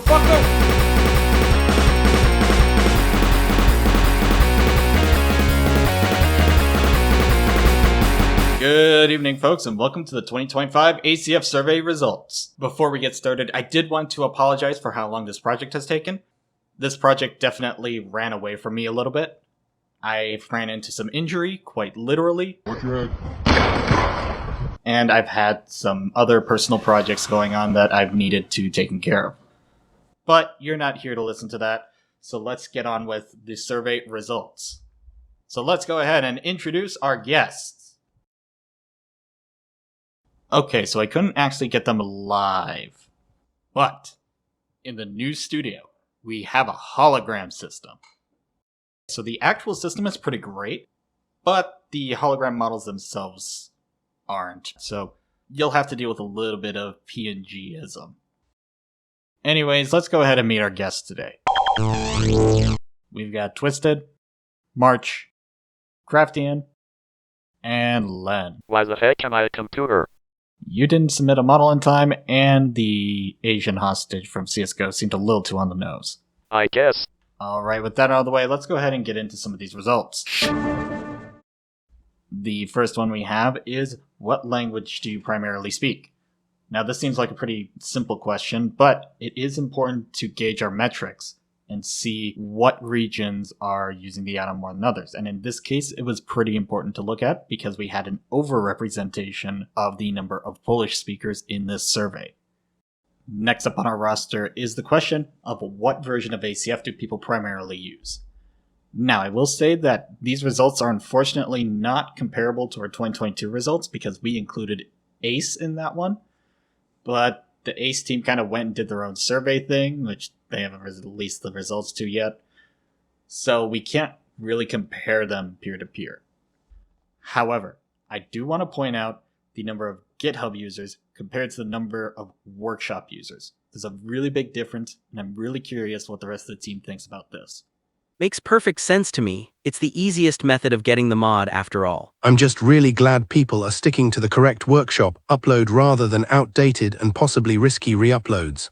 motherfucker! Good evening, folks, and welcome to the 2025 ACF Survey results. Before we get started, I did want to apologize for how long this project has taken. This project definitely ran away from me a little bit. I ran into some injury, quite literally. And I've had some other personal projects going on that I've needed to take care of. But you're not here to listen to that, so let's get on with the survey results. So let's go ahead and introduce our guests. Okay, so I couldn't actually get them live, but in the new studio, we have a hologram system. So the actual system is pretty great, but the hologram models themselves aren't. So you'll have to deal with a little bit of PNG-ism. Anyways, let's go ahead and meet our guests today. We've got Twisted, March, Craftian, and Len. Why the heck am I a computer? You didn't submit a model in time, and the Asian hostage from CSGO seemed a little too on the nose. I guess. Alright, with that out of the way, let's go ahead and get into some of these results. The first one we have is, what language do you primarily speak? Now, this seems like a pretty simple question, but it is important to gauge our metrics and see what regions are using the atom more than others. And in this case, it was pretty important to look at because we had an overrepresentation of the number of Polish speakers in this survey. Next up on our roster is the question of what version of ACF do people primarily use? Now, I will say that these results are unfortunately not comparable to our 2022 results because we included ACE in that one, but the ACE team kind of went and did their own survey thing, which they haven't released the results to yet. So we can't really compare them peer-to-peer. However, I do want to point out the number of GitHub users compared to the number of workshop users. There's a really big difference, and I'm really curious what the rest of the team thinks about this. Makes perfect sense to me. It's the easiest method of getting the mod after all. I'm just really glad people are sticking to the correct workshop upload rather than outdated and possibly risky re-uploads.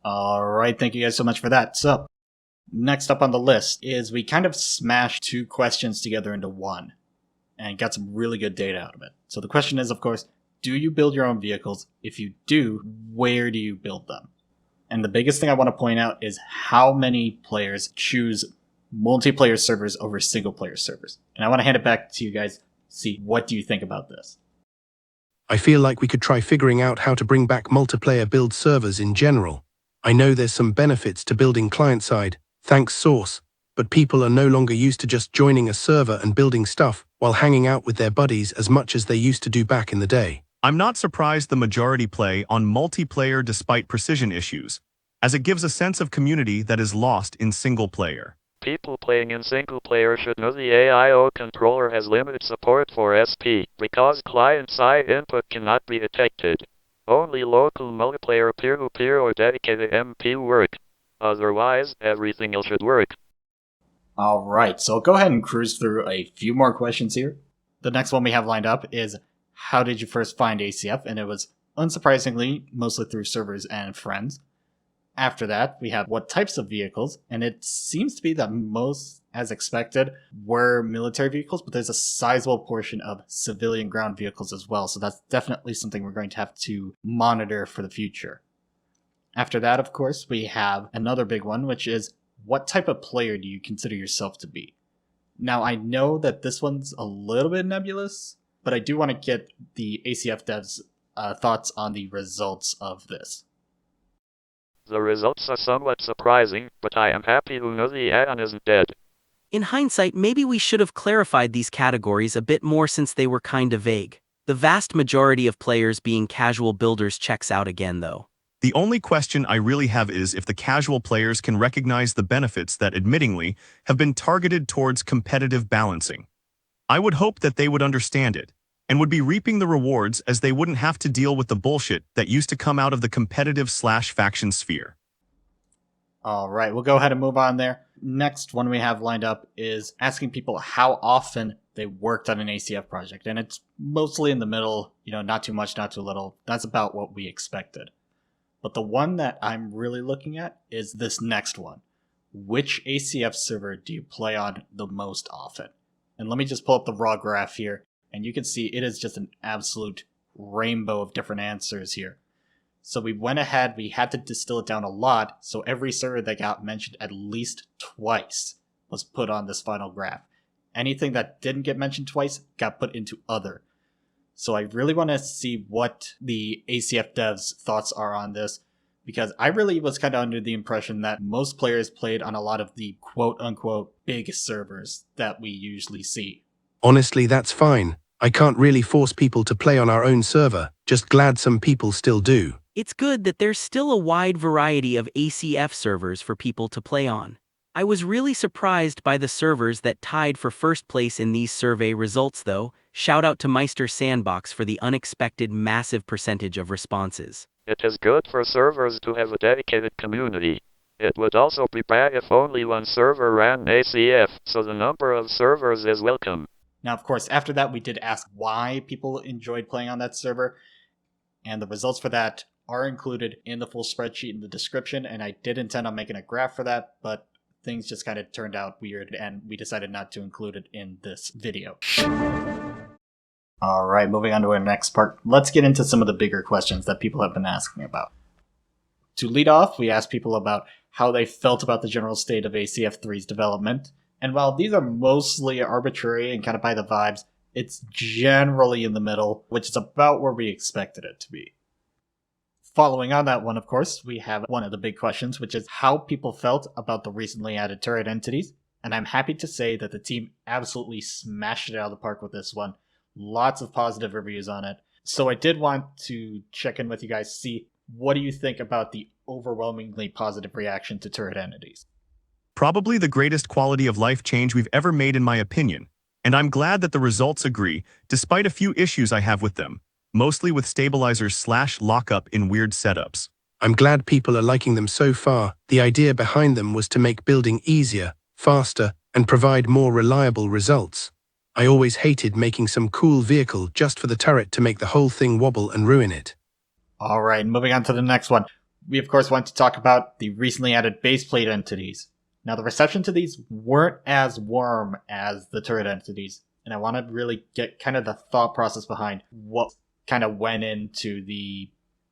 Alright, thank you guys so much for that. So, next up on the list is we kind of smashed two questions together into one and got some really good data out of it. So the question is, of course, do you build your own vehicles? If you do, where do you build them? And the biggest thing I want to point out is how many players choose multiplayer servers over single player servers. And I want to hand it back to you guys. See, what do you think about this? I feel like we could try figuring out how to bring back multiplayer build servers in general. I know there's some benefits to building client-side, thanks Source, but people are no longer used to just joining a server and building stuff while hanging out with their buddies as much as they used to do back in the day. I'm not surprised the majority play on multiplayer despite precision issues, as it gives a sense of community that is lost in single player. People playing in single player should know the AIO controller has limited support for SP, because client-side input cannot be detected. Only local multiplayer peer-to-peer or dedicated MP work. Otherwise, everything else should work. Alright, so I'll go ahead and cruise through a few more questions here. The next one we have lined up is, how did you first find ACF? And it was, unsurprisingly, mostly through servers and friends. After that, we have what types of vehicles, and it seems to be that most, as expected, were military vehicles, but there's a sizable portion of civilian ground vehicles as well, so that's definitely something we're going to have to monitor for the future. After that, of course, we have another big one, which is, what type of player do you consider yourself to be? Now, I know that this one's a little bit nebulous, but I do want to get the ACF devs' thoughts on the results of this. The results are somewhat surprising, but I am happy to know the add-on isn't dead. In hindsight, maybe we should have clarified these categories a bit more since they were kinda vague. The vast majority of players being casual builders checks out again though. The only question I really have is if the casual players can recognize the benefits that, admittingly, have been targeted towards competitive balancing. I would hope that they would understand it, and would be reaping the rewards as they wouldn't have to deal with the bullshit that used to come out of the competitive/faction sphere. Alright, we'll go ahead and move on there. Next one we have lined up is asking people how often they worked on an ACF project, and it's mostly in the middle, not too much, not too little. That's about what we expected. But the one that I'm really looking at is this next one. Which ACF server do you play on the most often? And let me just pull up the raw graph here, and you can see it is just an absolute rainbow of different answers here. So we went ahead, we had to distill it down a lot, so every server that got mentioned at least twice was put on this final graph. Anything that didn't get mentioned twice got put into other. So I really want to see what the ACF devs' thoughts are on this, because I really was kind of under the impression that most players played on a lot of the quote-unquote big servers that we usually see. Honestly, that's fine. I can't really force people to play on our own server, just glad some people still do. It's good that there's still a wide variety of ACF servers for people to play on. I was really surprised by the servers that tied for first place in these survey results though. Shout out to Meister Sandbox for the unexpected massive percentage of responses. It is good for servers to have a dedicated community. It would also be bad if only one server ran ACF, so the number of servers is welcome. Now, of course, after that, we did ask why people enjoyed playing on that server, and the results for that are included in the full spreadsheet in the description, and I did intend on making a graph for that, but things just kind of turned out weird, and we decided not to include it in this video. Alright, moving on to our next part, let's get into some of the bigger questions that people have been asking about. To lead off, we asked people about how they felt about the general state of ACF3's development, and while these are mostly arbitrary and kind of by the vibes, it's generally in the middle, which is about where we expected it to be. Following on that one, of course, we have one of the big questions, which is how people felt about the recently added turret entities, and I'm happy to say that the team absolutely smashed it out of the park with this one. Lots of positive reviews on it. So I did want to check in with you guys, see what do you think about the overwhelmingly positive reaction to turret entities? Probably the greatest quality of life change we've ever made in my opinion, and I'm glad that the results agree, despite a few issues I have with them, mostly with stabilizers/lockup in weird setups. I'm glad people are liking them so far. The idea behind them was to make building easier, faster, and provide more reliable results. I always hated making some cool vehicle just for the turret to make the whole thing wobble and ruin it. Alright, moving on to the next one. We of course want to talk about the recently added baseplate entities. Now the reception to these weren't as warm as the turret entities, and I want to really get kind of the thought process behind what kind of went into the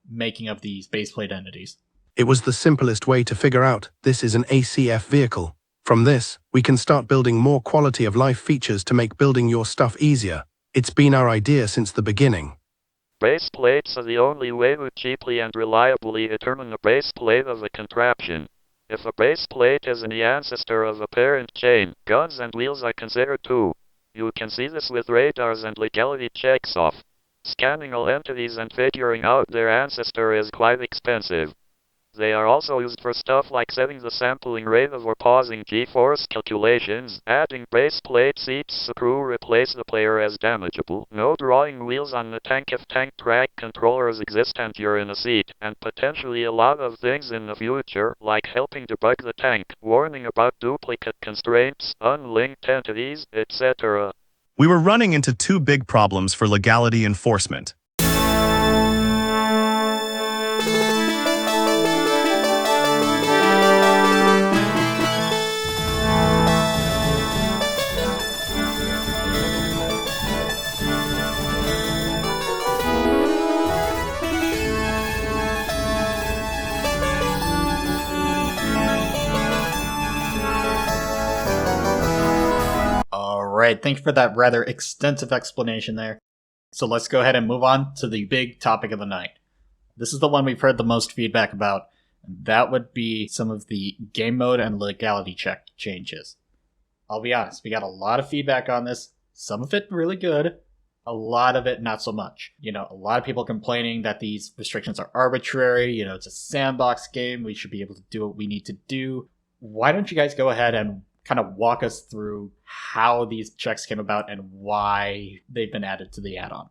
making of these baseplate entities. It was the simplest way to figure out this is an ACF vehicle. From this, we can start building more quality of life features to make building your stuff easier. It's been our idea since the beginning. Base plates are the only way to cheaply and reliably determine the base plate of a contraption. If a base plate is the ancestor of a parent chain, guns and wheels are considered too. You can see this with radars and legality checks off. Scanning all entities and figuring out their ancestor is quite expensive. They are also used for stuff like setting the sampling rate of or pausing G-force calculations, adding base plate seats so crew replace the player as damageable, no drawing wheels on the tank if tank track controllers exist and you're in a seat, and potentially a lot of things in the future, like helping debug the tank, warning about duplicate constraints, unlinked entities, etc. We were running into two big problems for legality enforcement. Alright, thank you for that rather extensive explanation there. So let's go ahead and move on to the big topic of the night. This is the one we've heard the most feedback about, and that would be some of the game mode and legality check changes. I'll be honest, we got a lot of feedback on this, some of it really good, a lot of it not so much. A lot of people complaining that these restrictions are arbitrary, it's a sandbox game, we should be able to do what we need to do. Why don't you guys go ahead and kind of walk us through how these checks came about and why they've been added to the add-on.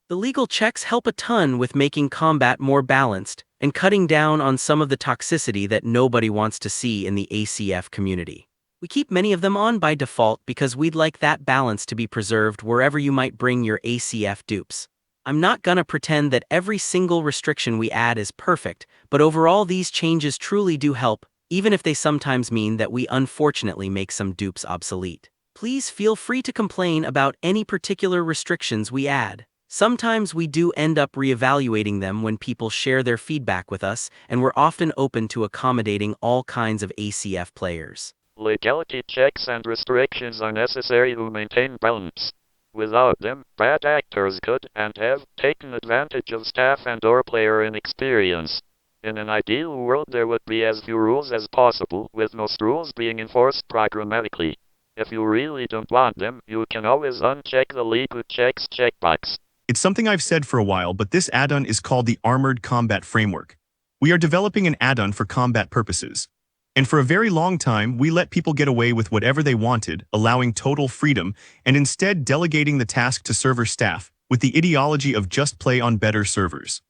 The legal checks help a ton with making combat more balanced and cutting down on some of the toxicity that nobody wants to see in the ACF community. We keep many of them on by default because we'd like that balance to be preserved wherever you might bring your ACF dupes. I'm not gonna pretend that every single restriction we add is perfect, but overall these changes truly do help, even if they sometimes mean that we unfortunately make some dupes obsolete. Please feel free to complain about any particular restrictions we add. Sometimes we do end up reevaluating them when people share their feedback with us, and we're often open to accommodating all kinds of ACF players. Legality checks and restrictions are necessary to maintain balance. Without them, bad actors could and have taken advantage of staff and/or player inexperience. In an ideal world, there would be as few rules as possible, with most rules being enforced programmatically. If you really don't want them, you can always uncheck the legal checks checkbox. It's something I've said for a while, but this add-on is called the Armored Combat Framework. We are developing an add-on for combat purposes. And for a very long time, we let people get away with whatever they wanted, allowing total freedom, and instead delegating the task to server staff, with the ideology of just play on better servers.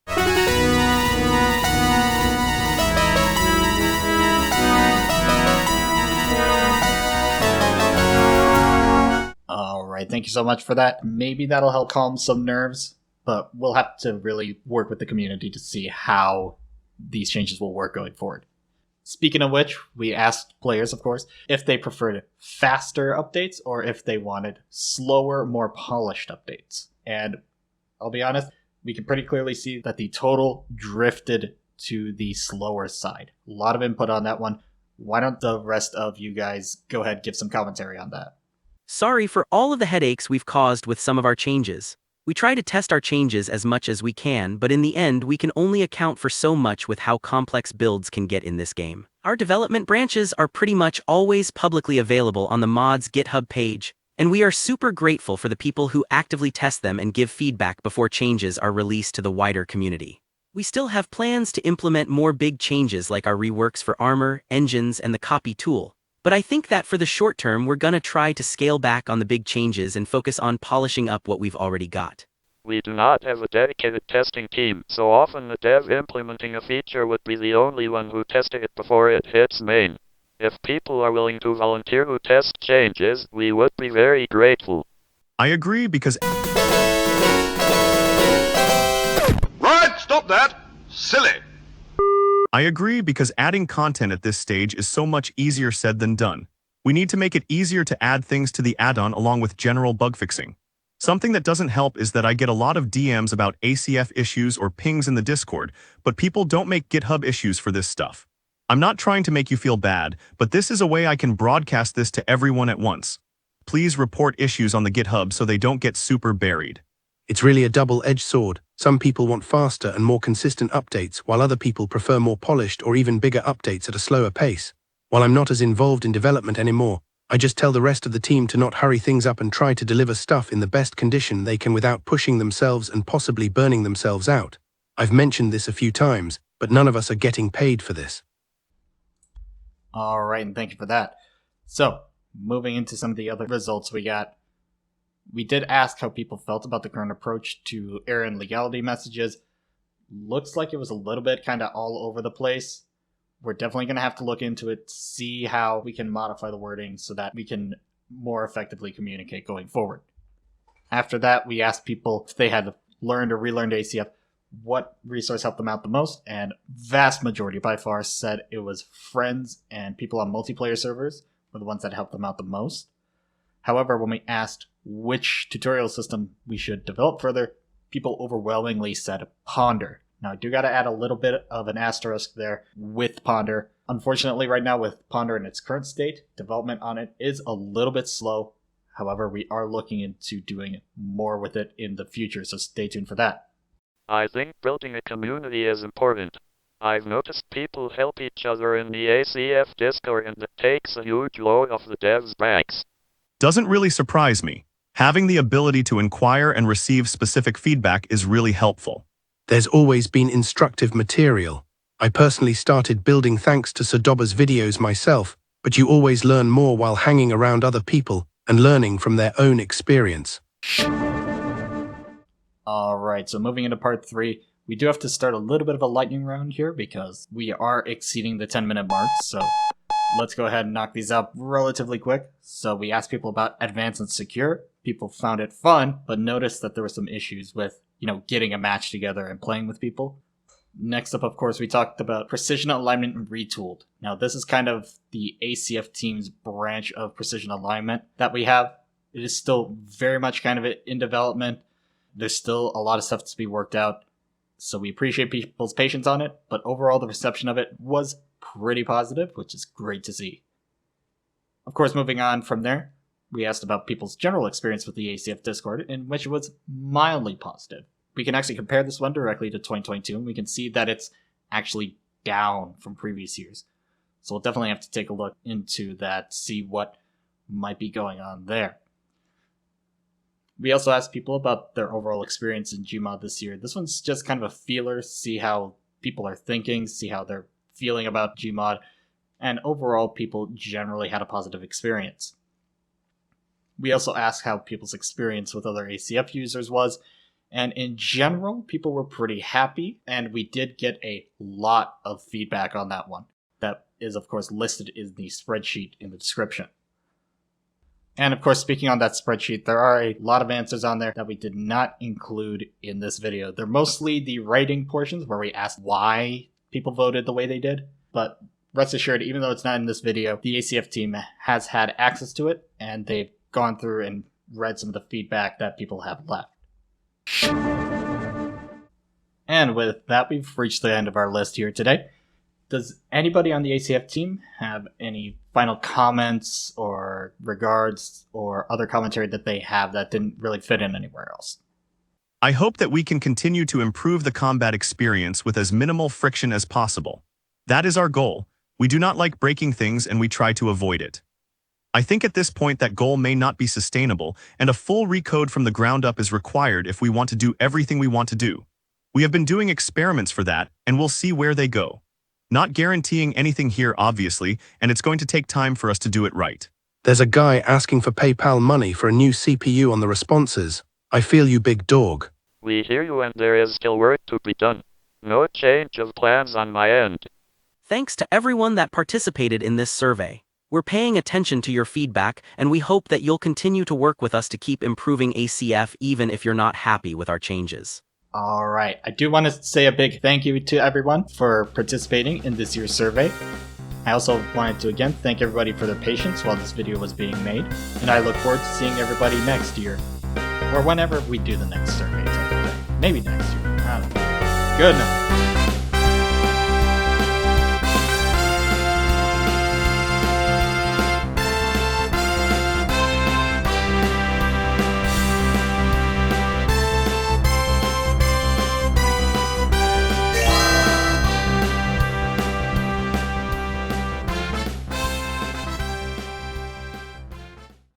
Alright, thank you so much for that. Maybe that'll help calm some nerves, but we'll have to really work with the community to see how these changes will work going forward. Speaking of which, we asked players, of course, if they preferred faster updates or if they wanted slower, more polished updates. And I'll be honest, we can pretty clearly see that the total drifted to the slower side. A lot of input on that one. Why don't the rest of you guys go ahead and give some commentary on that? Sorry for all of the headaches we've caused with some of our changes. We try to test our changes as much as we can, but in the end we can only account for so much with how complex builds can get in this game. Our development branches are pretty much always publicly available on the mod's GitHub page, and we are super grateful for the people who actively test them and give feedback before changes are released to the wider community. We still have plans to implement more big changes like our reworks for armor, engines, and the copy tool. But I think that for the short term, we're gonna try to scale back on the big changes and focus on polishing up what we've already got. We do not have a dedicated testing team, so often the dev implementing a feature would be the only one who tested it before it hits main. If people are willing to volunteer to test changes, we would be very grateful. I agree because Right, stop that! Silly! adding content at this stage is so much easier said than done. We need to make it easier to add things to the add-on along with general bug fixing. Something that doesn't help is that I get a lot of DMs about ACF issues or pings in the Discord, but people don't make GitHub issues for this stuff. I'm not trying to make you feel bad, but this is a way I can broadcast this to everyone at once. Please report issues on the GitHub so they don't get super buried. It's really a double-edged sword. Some people want faster and more consistent updates, while other people prefer more polished or even bigger updates at a slower pace. While I'm not as involved in development anymore, I just tell the rest of the team to not hurry things up and try to deliver stuff in the best condition they can without pushing themselves and possibly burning themselves out. I've mentioned this a few times, but none of us are getting paid for this. Alright, and thank you for that. So, moving into some of the other results we got. We did ask how people felt about the current approach to error and legality messages. Looks like it was a little bit kind of all over the place. We're definitely going to have to look into it, see how we can modify the wording so that we can more effectively communicate going forward. After that, we asked people if they had learned or relearned ACF, what resource helped them out the most, and vast majority by far said it was friends and people on multiplayer servers were the ones that helped them out the most. However, when we asked which tutorial system we should develop further, people overwhelmingly said Ponder. Now, I do got to add a little bit of an asterisk there with Ponder. Unfortunately, right now with Ponder in its current state, development on it is a little bit slow. However, we are looking into doing more with it in the future, so stay tuned for that. I think building a community is important. I've noticed people help each other in the ACF Discord, and it takes a huge load off the devs' backs. Doesn't really surprise me. Having the ability to inquire and receive specific feedback is really helpful. There's always been instructive material. I personally started building thanks to Sadoba's videos myself, but you always learn more while hanging around other people and learning from their own experience. Alright, so moving into part 3, we do have to start a little bit of a lightning round here because we are exceeding the 10-minute mark, so let's go ahead and knock these out relatively quick. So we asked people about Advanced and Secure. People found it fun, but noticed that there were some issues with getting a match together and playing with people. Next up, of course, we talked about precision alignment and retooled. Now, this is kind of the ACF team's branch of precision alignment that we have. It is still very much kind of in development. There's still a lot of stuff to be worked out, so we appreciate people's patience on it, but overall the reception of it was pretty positive, which is great to see. Of course, moving on from there, we asked about people's general experience with the ACF Discord, in which it was mildly positive. We can actually compare this one directly to 2022, and we can see that it's actually down from previous years. So we'll definitely have to take a look into that, see what might be going on there. We also asked people about their overall experience in Gmod this year. This one's just kind of a feeler, see how people are thinking, see how they're feeling about Gmod, and overall people generally had a positive experience. We also asked how people's experience with other ACF users was, and in general, people were pretty happy, and we did get a lot of feedback on that one. That is, of course, listed in the spreadsheet in the description. And of course, speaking on that spreadsheet, there are a lot of answers on there that we did not include in this video. They're mostly the writing portions where we asked why people voted the way they did. But rest assured, even though it's not in this video, the ACF team has had access to it, and they've gone through and read some of the feedback that people have left. And with that, we've reached the end of our list here today. Does anybody on the ACF team have any final comments or regards or other commentary that they have that didn't really fit in anywhere else? I hope that we can continue to improve the combat experience with as minimal friction as possible. That is our goal. We do not like breaking things, and we try to avoid it. I think at this point that goal may not be sustainable, and a full recode from the ground up is required if we want to do everything we want to do. We have been doing experiments for that, and we'll see where they go. Not guaranteeing anything here, obviously, and it's going to take time for us to do it right. There's a guy asking for PayPal money for a new CPU on the responses. I feel you, big dog. We hear you, and there is still work to be done. No change of plans on my end. Thanks to everyone that participated in this survey. We're paying attention to your feedback, and we hope that you'll continue to work with us to keep improving ACF even if you're not happy with our changes. Alright, I do want to say a big thank you to everyone for participating in this year's survey. I also wanted to again thank everybody for their patience while this video was being made, and I look forward to seeing everybody next year, or whenever we do the next survey. Maybe next year, I don't know. Good night.